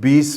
20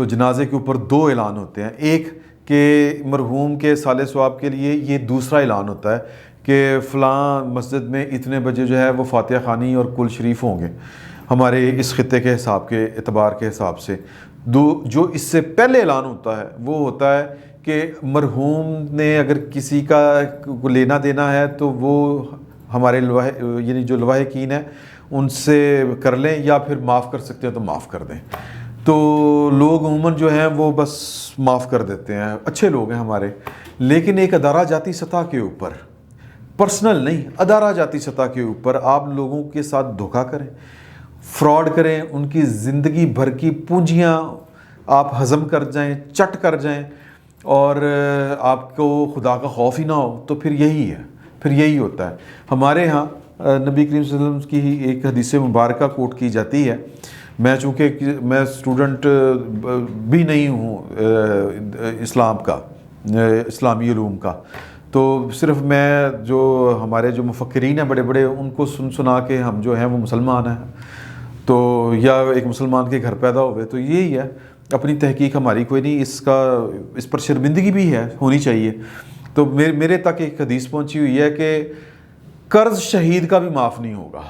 تو جنازے کے اوپر 2 اعلان ہوتے ہیں، ایک کہ مرحوم کے صالح ثواب کے لیے، یہ دوسرا اعلان ہوتا ہے کہ فلاں مسجد میں اتنے بجے جو ہے وہ فاتحہ خوانی اور کل شریف ہوں گے ہمارے اس خطے کے حساب کے اعتبار کے حساب سے۔ جو اس سے پہلے اعلان ہوتا ہے وہ ہوتا ہے کہ مرحوم نے اگر کسی کا لینا دینا ہے تو وہ ہمارے یعنی جو لواحقین ہیں ان سے کر لیں، یا پھر معاف کر سکتے ہیں تو معاف کر دیں۔ تو لوگ عموماً جو ہیں وہ بس معاف کر دیتے ہیں، اچھے لوگ ہیں ہمارے، لیکن ایک ادارہ جاتی سطح کے اوپر، پرسنل نہیں، ادارہ جاتی سطح کے اوپر آپ لوگوں کے ساتھ دھوکہ کریں، فراڈ کریں، ان کی زندگی بھر کی پونجیاں آپ ہضم کر جائیں، چٹ کر جائیں، اور آپ کو خدا کا خوف ہی نہ ہو، تو پھر یہی ہوتا ہے۔ ہمارے ہاں نبی کریم صلی اللہ علیہ وسلم کی ہی ایک حدیث مبارکہ کوٹ کی جاتی ہے۔ میں چونکہ میں اسٹوڈنٹ بھی نہیں ہوں اسلام کا، اسلامی علوم کا، تو صرف میں جو ہمارے جو مفکرین ہیں بڑے بڑے ان کو سنا کے ہم جو ہیں وہ مسلمان ہیں، تو یا ایک مسلمان کے گھر پیدا ہوئے، تو یہی ہے، اپنی تحقیق ہماری کوئی نہیں، اس پر شرمندگی بھی ہے، ہونی چاہیے۔ تو میرے تک ایک حدیث پہنچی ہوئی ہے کہ قرض شہید کا بھی معاف نہیں ہوگا۔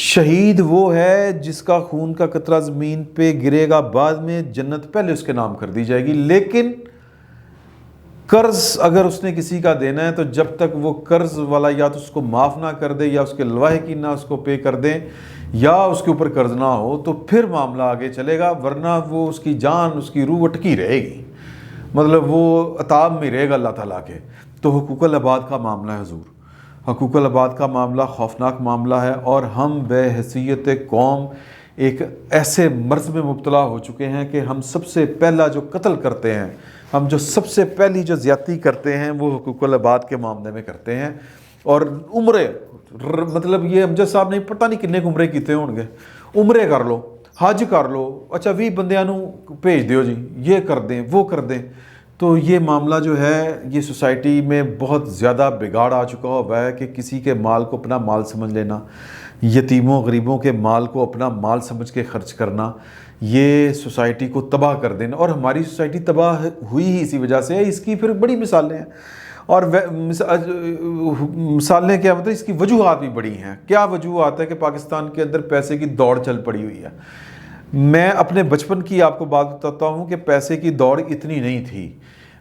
شہید وہ ہے جس کا خون کا قطرہ زمین پہ گرے گا، بعد میں جنت پہلے اس کے نام کر دی جائے گی، لیکن قرض اگر اس نے کسی کا دینا ہے تو جب تک وہ قرض والا یا تو اس کو معاف نہ کر دے، یا اس کے لواحقین نہ اس کو پے کر دیں، یا اس کے اوپر قرض نہ ہو، تو پھر معاملہ آگے چلے گا، ورنہ وہ اس کی جان، اس کی روح اٹکی رہے گی، مطلب وہ عطاب میں رہے گا اللہ تعالیٰ کے۔ تو حقوق العباد کا معاملہ ہے حضور، حقوق العباد کا معاملہ خوفناک معاملہ ہے، اور ہم بے حیثیت قوم ایک ایسے مرض میں مبتلا ہو چکے ہیں کہ ہم سب سے پہلا جو قتل کرتے ہیں، ہم جو سب سے پہلی جو زیادتی کرتے ہیں وہ حقوق العباد کے معاملے میں کرتے ہیں۔ اور عمرے، مطلب یہ امجد صاحب نے پتہ نہیں کنے عمرے کیتے ہون گے، عمرے کر لو، حج کر لو، اچھا 20 بندیاں نو بھیج دیو جی، یہ کر دیں وہ کر دیں۔ تو یہ معاملہ جو ہے یہ سوسائٹی میں بہت زیادہ بگاڑ آ چکا ہوا ہے کہ کسی کے مال کو اپنا مال سمجھ لینا، یتیموں غریبوں کے مال کو اپنا مال سمجھ کے خرچ کرنا، یہ سوسائٹی کو تباہ کر دینا، اور ہماری سوسائٹی تباہ ہوئی ہی اسی وجہ سے ہے۔ اس کی پھر بڑی مثالیں ہیں، اور مثالیں کیا مطلب اس کی وجوہات بھی بڑی ہیں۔ کیا وجوہات ہے کہ پاکستان کے اندر پیسے کی دوڑ چل پڑی ہوئی ہے۔ میں اپنے بچپن کی آپ کو بات بتاتا ہوں کہ پیسے کی دوڑ اتنی نہیں تھی۔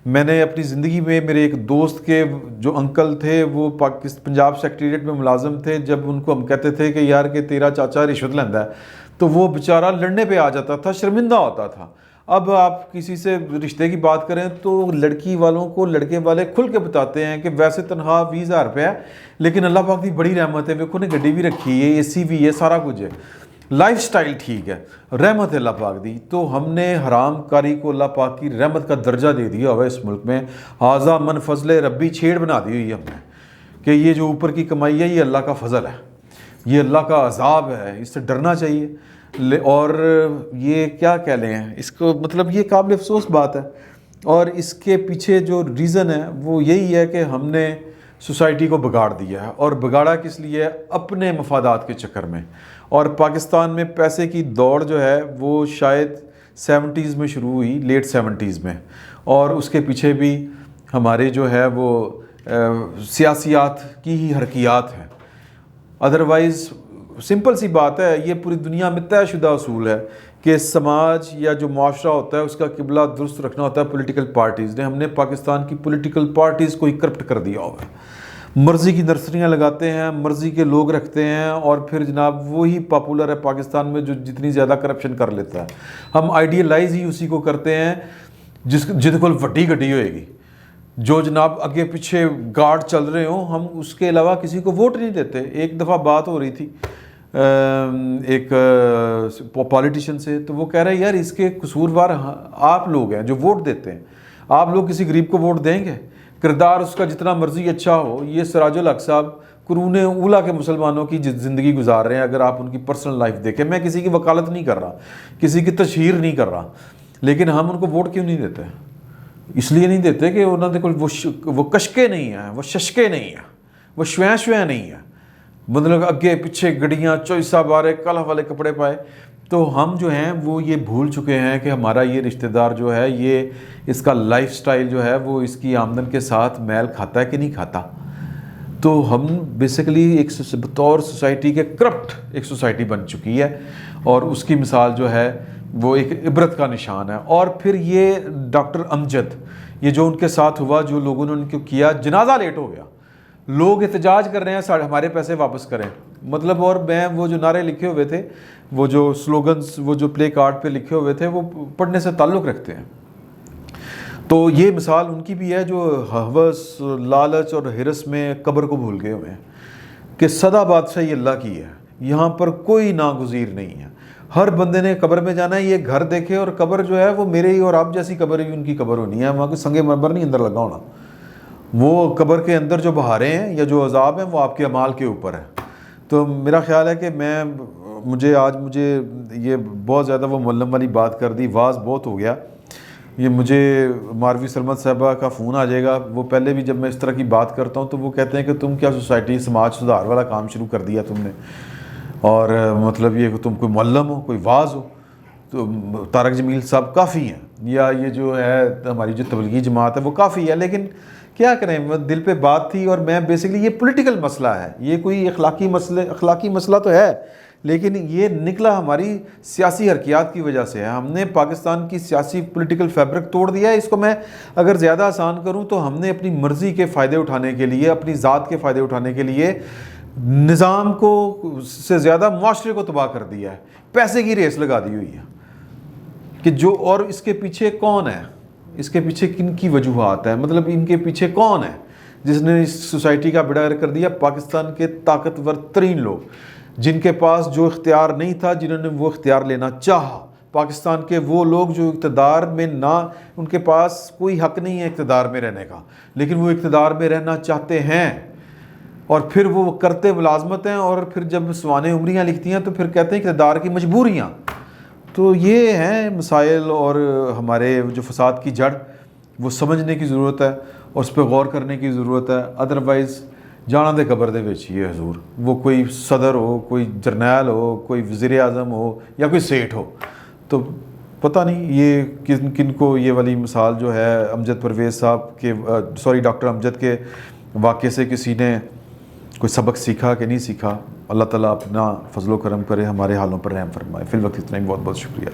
میں نے اپنی زندگی میں میرے ایک دوست کے جو انکل تھے وہ پنجاب سیکریٹریٹ میں ملازم تھے، جب ان کو ہم کہتے تھے کہ یار کہ تیرا چاچا رشوت لیندہ ہے تو وہ بیچارہ لڑنے پہ آ جاتا تھا، شرمندہ ہوتا تھا۔ اب آپ کسی سے رشتے کی بات کریں تو لڑکی والوں کو لڑکے والے کھل کے بتاتے ہیں کہ ویسے تنخواہ 20,000 روپے ہے، لیکن اللہ پاک کی بڑی رحمت ہے، ویکھو نے گڈی بھی رکھی ہے، اے سی بھی ہے، سارا کچھ ہے، لائف سٹائل ٹھیک ہے، رحمت اللہ پاک دی۔ تو ہم نے حرام کاری کو اللہ پاک کی رحمت کا درجہ دے دیا ہوا ہے اس ملک میں، ہاذا من فضل ربی چھیڑ بنا دی ہوئی ہے ہم نے کہ یہ جو اوپر کی کمائی ہے یہ اللہ کا فضل ہے، یہ اللہ کا عذاب ہے، اس سے ڈرنا چاہیے۔ اور یہ کیا کہہ لیں اس کو، مطلب یہ قابل افسوس بات ہے، اور اس کے پیچھے جو ریزن ہے وہ یہی ہے کہ ہم نے سوسائٹی کو بگاڑ دیا ہے، اور بگاڑا کس لیے؟ اپنے مفادات کے چکر میں۔ اور پاکستان میں پیسے کی دوڑ جو ہے وہ شاید 70s میں شروع ہوئی، لیٹ 70s میں، اور اس کے پیچھے بھی ہمارے جو ہے وہ سیاسیات کی ہی حرکیات ہیں۔ ادروائز سمپل سی بات ہے، یہ پوری دنیا میں طے شدہ اصول ہے کہ سماج یا جو معاشرہ ہوتا ہے اس کا قبلہ درست رکھنا ہوتا ہے پولیٹیکل پارٹیز نے۔ ہم نے پاکستان کی پولیٹیکل پارٹیز کو ہی کرپٹ کر دیا ہوا ہے، مرضی کی نرسریاں لگاتے ہیں، مرضی کے لوگ رکھتے ہیں، اور پھر جناب وہی پاپولر ہے پاکستان میں جو جتنی زیادہ کرپشن کر لیتا ہے۔ ہم آئیڈیلائز ہی اسی کو کرتے ہیں جس کو وڈی گڈی ہوئے گی، جو جناب اگے پیچھے گارڈ چل رہے ہوں، ہم اس کے علاوہ کسی کو ووٹ نہیں دیتے۔ ایک دفعہ بات ہو رہی تھی ایک پالیٹیشین سے، تو وہ کہہ رہے ہیں یار اس کے قصوروار آپ لوگ ہیں جو ووٹ دیتے ہیں، آپ لوگ کسی غریب کو ووٹ دیں گے؟ کردار اس کا جتنا مرضی اچھا ہو، یہ سراج الحق صاحب قرون اولیٰ کے مسلمانوں کی زندگی گزار رہے ہیں، اگر آپ ان کی پرسنل لائف دیکھیں، میں کسی کی وکالت نہیں کر رہا، کسی کی تشہیر نہیں کر رہا، لیکن ہم ان کو ووٹ کیوں نہیں دیتے؟ اس لیے نہیں دیتے کہ انہوں نے کوئی وہ کشکے نہیں ہیں، وہ ششکے نہیں ہیں، وہ شویں نہیں ہیں، مطلب اگے پیچھے گڑیاں چوئسا بارے کلہ والے کپڑے پائے، تو ہم جو ہیں وہ یہ بھول چکے ہیں کہ ہمارا یہ رشتہ دار جو ہے یہ اس کا لائف سٹائل جو ہے وہ اس کی آمدن کے ساتھ میل کھاتا ہے کہ نہیں کھاتا. تو ہم بیسیکلی ایک بطور سوسائٹی کے کرپٹ ایک سوسائٹی بن چکی ہے, اور اس کی مثال جو ہے وہ ایک عبرت کا نشان ہے. اور پھر یہ ڈاکٹر امجد, یہ جو ان کے ساتھ ہوا, جو لوگوں نے ان کو کیا, جنازہ لیٹ ہو گیا, لوگ احتجاج کر رہے ہیں ہمارے پیسے واپس کریں, مطلب. اور میں وہ جو نعرے لکھے ہوئے تھے, وہ جو سلوگنز, وہ جو پلے کارڈ پہ لکھے ہوئے تھے, وہ پڑھنے سے تعلق رکھتے ہیں. تو یہ مثال ان کی بھی ہے جو ہوس, لالچ اور ہرس میں قبر کو بھول گئے ہوئے ہیں کہ سدا بادشاہی اللہ کی ہے, یہاں پر کوئی ناگزیر نہیں ہے, ہر بندے نے قبر میں جانا ہے. یہ گھر دیکھے, اور قبر جو ہے وہ میرے ہی اور آپ جیسی قبر ہی ان کی قبر ہونی ہے, وہاں کوئی سنگ مرمر نہیں اندر لگا ہونا. وہ قبر کے اندر جو بہاریں ہیں یا جو عذاب ہیں وہ آپ کے اعمال کے اوپر ہے. تو میرا خیال ہے کہ مجھے یہ بہت زیادہ وہ معلم والی بات کر دی, واز بہت ہو گیا. یہ مجھے ماروی سلمت صاحبہ کا فون آ جائے گا. وہ پہلے بھی جب میں اس طرح کی بات کرتا ہوں تو وہ کہتے ہیں کہ تم کیا سوسائٹی سماج سدھار والا کام شروع کر دیا تم نے, اور مطلب یہ کہ تم کوئی معلم ہو, کوئی واز ہو. تو طارق جمیل صاحب کافی ہیں, یا یہ جو ہے ہماری جو تبلیغی جماعت ہے وہ کافی ہے. لیکن کیا کریں, دل پہ بات تھی. اور میں بیسیکلی, یہ پولیٹیکل مسئلہ ہے, یہ کوئی اخلاقی مسئلہ تو ہے, لیکن یہ نکلا ہماری سیاسی حرکیات کی وجہ سے ہے. ہم نے پاکستان کی سیاسی پولیٹیکل فیبرک توڑ دیا ہے. اس کو میں اگر زیادہ آسان کروں تو ہم نے اپنی مرضی کے فائدے اٹھانے کے لیے, اپنی ذات کے فائدے اٹھانے کے لیے نظام کو سے زیادہ معاشرے کو تباہ کر دیا ہے. پیسے کی ریس لگا دی ہوئی ہے کہ جو, اور اس کے پیچھے کون ہے, اس کے پیچھے کن کی وجوہات ہیں, مطلب ان کے پیچھے کون ہے جس نے اس سوسائٹی کا بیڑا کر دیا. پاکستان کے طاقتور ترین لوگ, جن کے پاس جو اختیار نہیں تھا, جنہوں نے وہ اختیار لینا چاہا. پاکستان کے وہ لوگ جو اقتدار میں نہ, ان کے پاس کوئی حق نہیں ہے اقتدار میں رہنے کا, لیکن وہ اقتدار میں رہنا چاہتے ہیں, اور پھر وہ کرتے ملازمت ہیں, اور پھر جب سوانح عمریاں لکھتی ہیں تو پھر کہتے ہیں اقتدار کی مجبوریاں. تو یہ ہیں مسائل, اور ہمارے جو فساد کی جڑ وہ سمجھنے کی ضرورت ہے, اور اس پہ غور کرنے کی ضرورت ہے. ادروائز جانا دے قبر دے وچ یہ حضور, وہ کوئی صدر ہو, کوئی جرنیل ہو, کوئی وزیر اعظم ہو, یا کوئی سیٹھ ہو, تو پتہ نہیں یہ کن کو یہ والی مثال جو ہے امجد پرویز صاحب کے, ڈاکٹر امجد کے واقعے سے کسی نے کوئی سبق سیکھا کہ نہیں سیکھا. اللہ تعالیٰ اپنا فضل و کرم کرے, ہمارے حالوں پر رحم فرمائے. فی الوقت اتنا ہی, بہت بہت شکریہ.